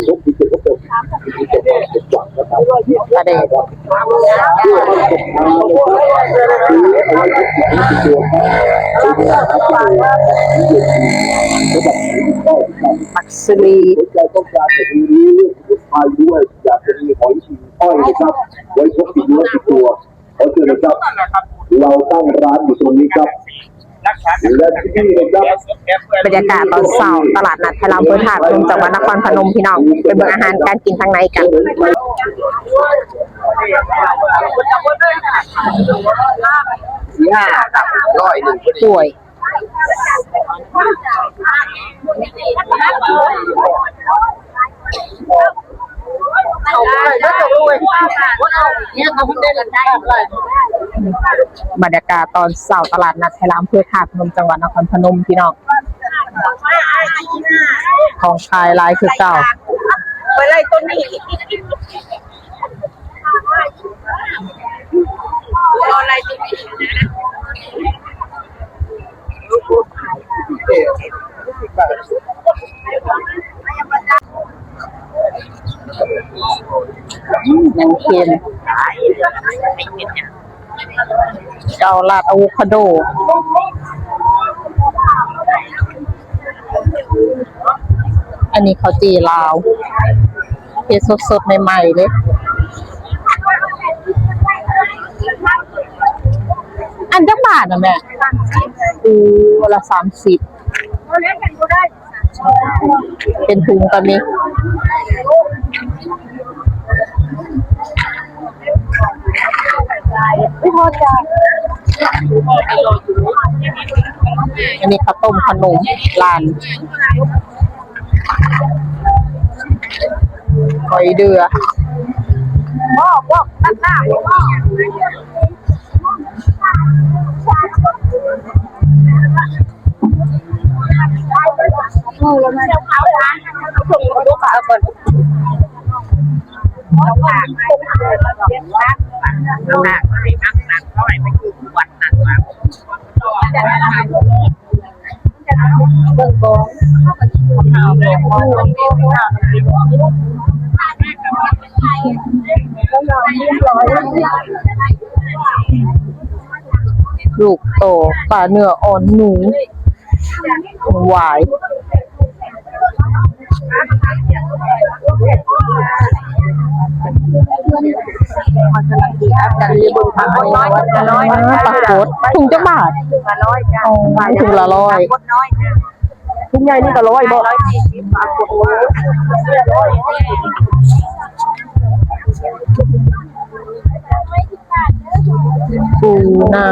ประเด็นปักสลีต้องการจะมีไทยด้วยอยากจะมีหอยชิงอ้อยนะครับไว้พกติดเนื้อติดตัวขอเชิญนะครับเราตั้งร้านอยู่ตรงนี้ครับและที่นี่นะครับบรรยากาศตอนเช้าตลาดนัดไทยลาวอำเภอท่าพนมจังหวัดนครพนมพี่น้องไปเบิ่งอาหารการกินทางในกันป่วยบรรยากาศตอนเช้าตลาดนัดไทยลาวอำเภอท่าพนมจังหวัดนครพนมพี่น้องของขายหลายคือเก่าไปไล่ต้นนี้อะไรต้นนี้ยังเค็มเจ้าลาดอะโวคาโดอันนี้ข้าวจี่ลาวเฮ็ดสดๆใหม่ๆเลยอันจักบาทนะแม่ละ30เป็นถุงก็มีไม่พอใจอันนี้ข้าวต้มขนมร้านหอยเดือบอกตั้งหน้าลูกโตปลาเนื้ออ่อนหนูหวายปลากดถุงจักบาทถุงละ100ถุงใหญ่นี่ก็100บ่ปูนา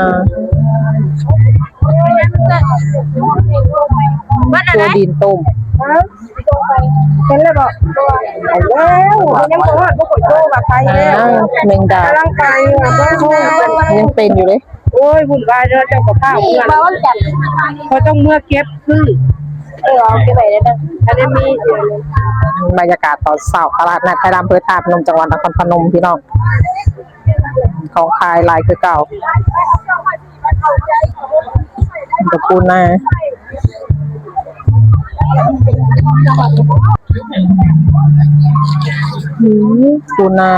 ตัวดินต้มเป็นเลยบอกแล้วยังบอกว่าพวกโตกับใครแล้วแมงดาร่างกายยังเป็นอยู่เลยโอ้ยวุ่นวายเลยเจ้ากับข้าวเขาต้องเมื่อเก็บคือเอาเก็บไว้ได้อันนี้มีบรรยากาศตอนเช้าตลาดนัดไทยลาวอำเภอท่าพนมจังหวัดนครพนมพี่น้องของขายหลายคือเก่าตะปูนาปูนา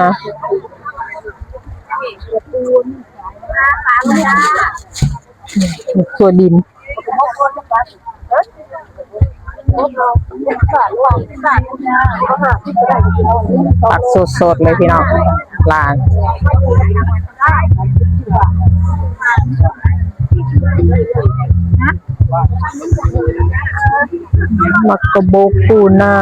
ตัวดินผักสดๆเลยพี่น้องร้านมักกะโบกปูนา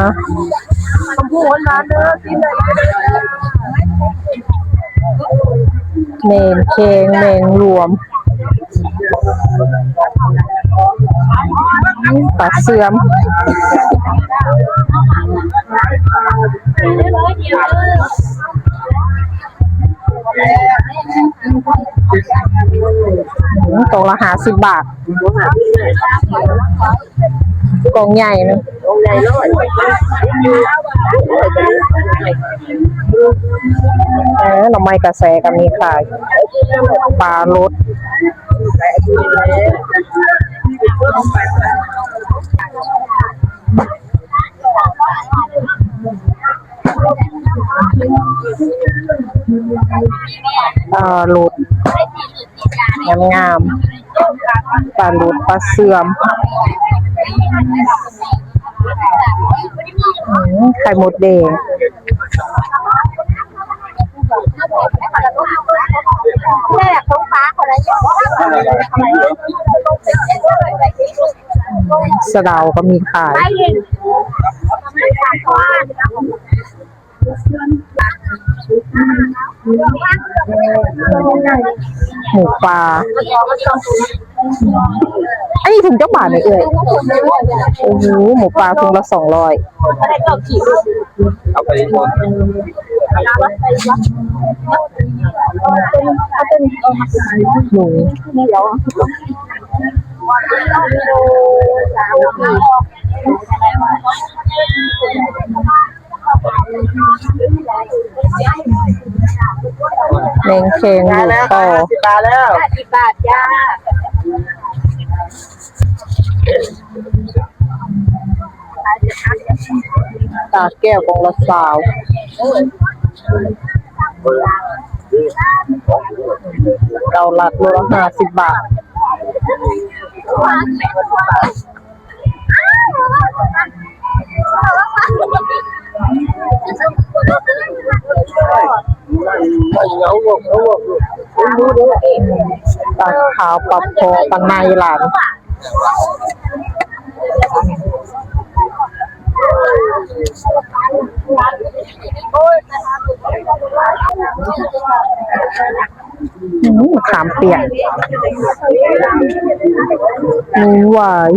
เมนเคงเมนรวมปลาเสื่อมกล่องละ50 บาทกล่องใหญ่นะหน่อไม้กระแสก็มีขายปลารส หลุดงามๆปลาหลุดปลาเสื่อมไข่มดแดงแม่ท้องฟ้าคนละอย่างสะเดาก็มีขายหมูปลาอันนี้ถุงเจ้าบาทเลยโอ้โหหมูปลาถุงละ200เอาไปหมดหมูแมงเค็งอยู่ต่อ10 บาทแล้ว10 บาทจ้าตาแก้วกองละ20เกาลัดโลละ50 บาทปลาขาวปลาโพปลาในหลานขามเปียกมีหวาย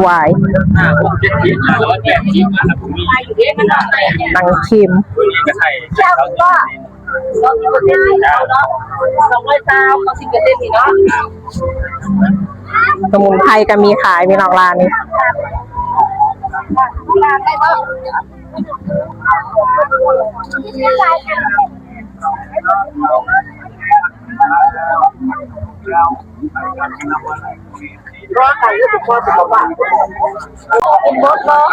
หวายนังเค็มสมุนไพรก็มีขายมีนอกร้านนี้ร้อนไหนก็ถูกว่าถูกว่าเป็นมดเนาะ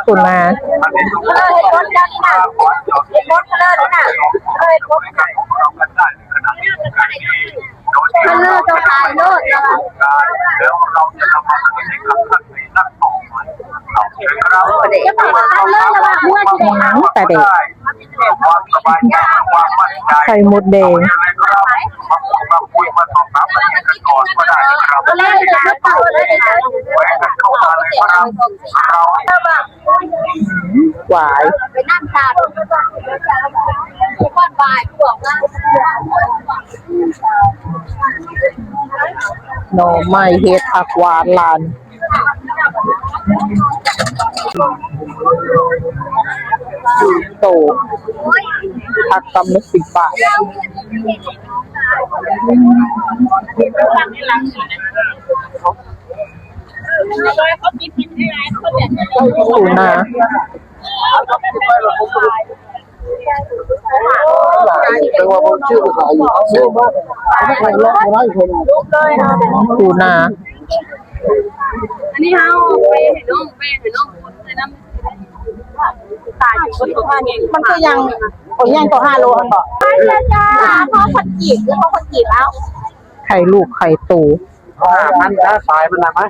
ตุนมาเป็นมดจังน่ะเป็นมดเลิศน่ะเป็นมดมันเลิศจะตายเลิศนะแล้วเราจะนำมาเป็นในขั้นตอนนักต่อไปเราจะไปทำเลิศระหว่างเมื่อที่ไหนแต่เด็กความสบายใจความมั่นใจไข่มดแดงมาคุยมาสอบถามกันก่อนก็ได้ครับ เลยจะเต่าเลยจะแหวนเข้ามาเลยครับหวาย ไปนั่งทานทุกวันบ่ายพวกนั้นหน่อไม้เฮ็ดผักหวานลานโตผักกำลัง10 บาทปูนาปูนาอันนี้เอาไปเห็นน้องเลยน้ำตายอยู่บนตัวนี้มันก็ยังตัว5 โลอ่ะบ่ไปเลยจ้าพ่อคนจีบแล้วไข่ลูกไข่ตูมันจะตายมันละไหม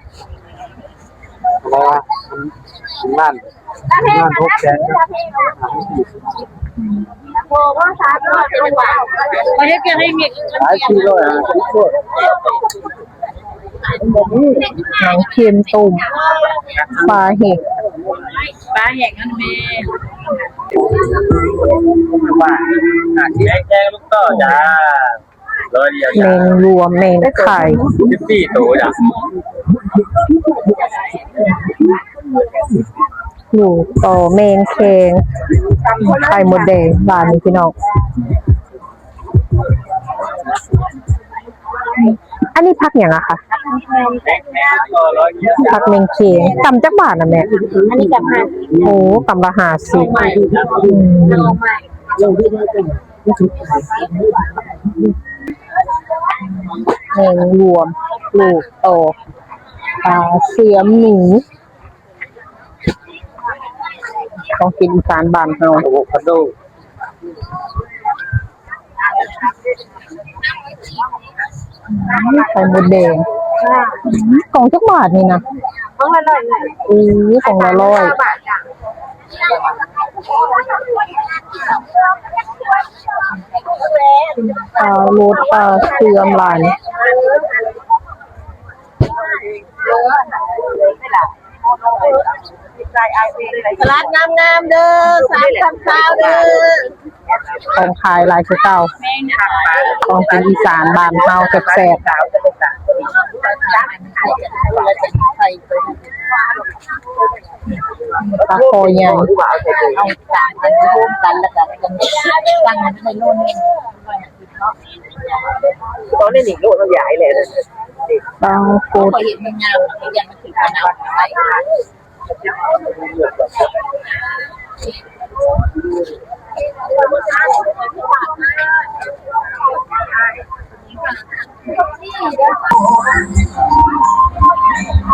มันทุกแสนโอ้ว่าสาธุเป็นว่าไม่ให้เกี่ยวให้มีหลายชิ้นเลยหนังเค็มต้มปลาเห็ดนั่นเองว่าที่แกงลูกต่อจ้าแมงรวมแมงไข่14 ตัวจ้ะอยู่ต่อแมงแคงไข่มดแดงบ้านนี้พี่น้องอันนี้พักอย่างอะค่ะพักแมงเค็งกำจักบาทนะแม่อันนี้กับ5โอ้กำละ50 แมงรวมลูกโตปลาเสียมหมีต้องกินอีสานบ้านเฮาอะโวคาโดไข่มดแดงกล่องจักบาทนี่นะของละ100ของละ100โรดปลาเสื่อมลายตลาดงามๆเด้อ3-3เด้อของขายหลายคือเก่าของเป็นอีสานบ้านเฮาแซ่บๆปลาคอใหญ่เอาจานกันร่วมกันแล้วก็ตั้งในโน่นนี่ตอนนี้นี่โลดมันใหญ่เลยปลาโกด พอเห็นมันงามอย่างมันถึงขนาดไหน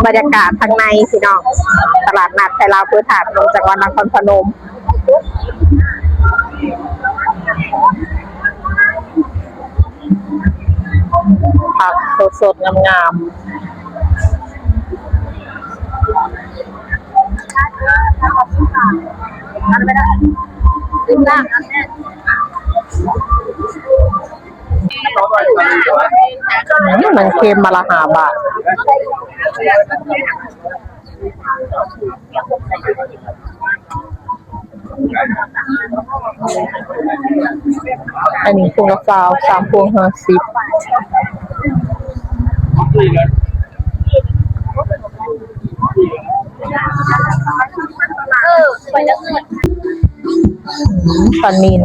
บรรยากาศทางในพี่น้องตลาดนัดไทยลาวพื้นฐานลงจากวันนครพนมผักสดๆงามมันเค็มมาละ5 บาทอันนี้พวงละ3พวง50ปลานิล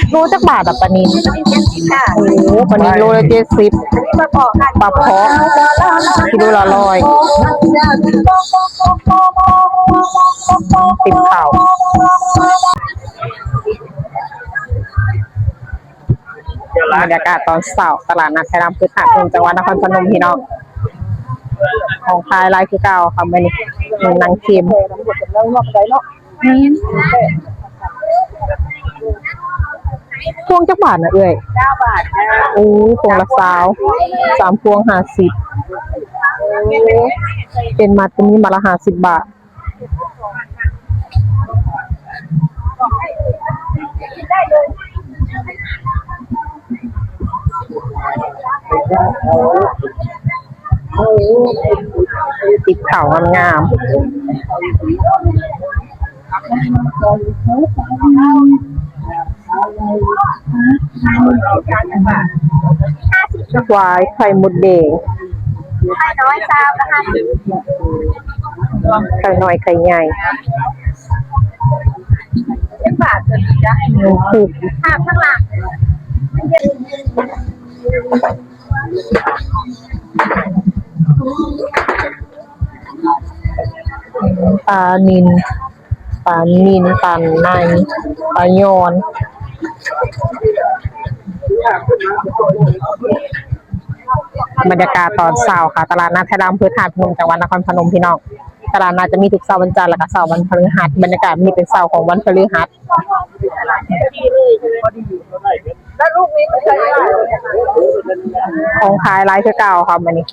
โลจักบาทอะปลานิลโอ้ปลานิลโลละ70ปลาเพาะกิโลละ100ติดข่าวบรรยากาศตอนเช้าตลาดนัดไทยลาวพื้นฐานจังหวัดนครพนมพี่น้องของขายหลายคือเก่าค่ะมื้อนี้นางเค็มพวงจักบาทนะเอ้ย9 บาทโอ้พวงละ3พวง50เป็นมัดเป็นนี้มาละ50 บาทติดข่าวงามวายไข่มดแดงไข่น้อยซาวนะคะไข่น้อยไข่ใหญ่บาทจะดีจ้ะถูกข้างหลังปลานิลปลาในปลายอนบรรยากาศตอนเช้าค่ะตลาดนัดไทยลาวพื้นฐานพนมจังหวัดนครพนมพี่น้องตลาดนัดจะมีทุกเช้าวันจันทร์และก็เช้าวันพฤหัสบรรยากาศมีเป็นเช้าของวันพฤหัสของขายหลายคือเก่าค่ะมื้อนี้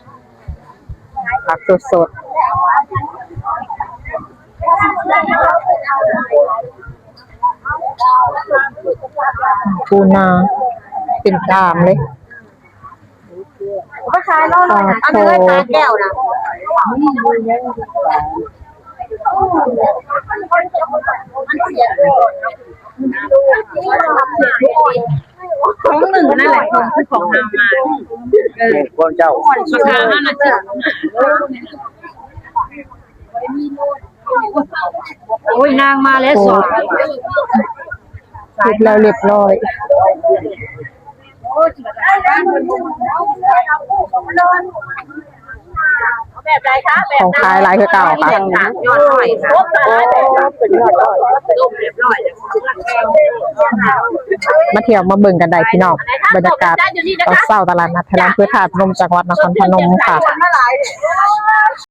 ผักสดปูนาเป็นกามเลยก็ขาย100นะเอาเนื้อปลาแก้วนะของหนึ่งนั่นแหละของคือของนำมาคนเจ้าราคา5 นาทีโอ้ยนางมาแล้วสอนคิดแล้วเรียบร้อยแบบไรคะของขายหลายคือเก่าค่ะยอดหน่อยค่ะเป็นยอดหน่อยรูปเรียบร้อย มาเที่ยวมาเบิ่งกันได้พี่น้องบรรยากาศตอนเช้าตลาดนัดไทยร้านพืชถาดพนมจังหวัดนครพนมค่ะ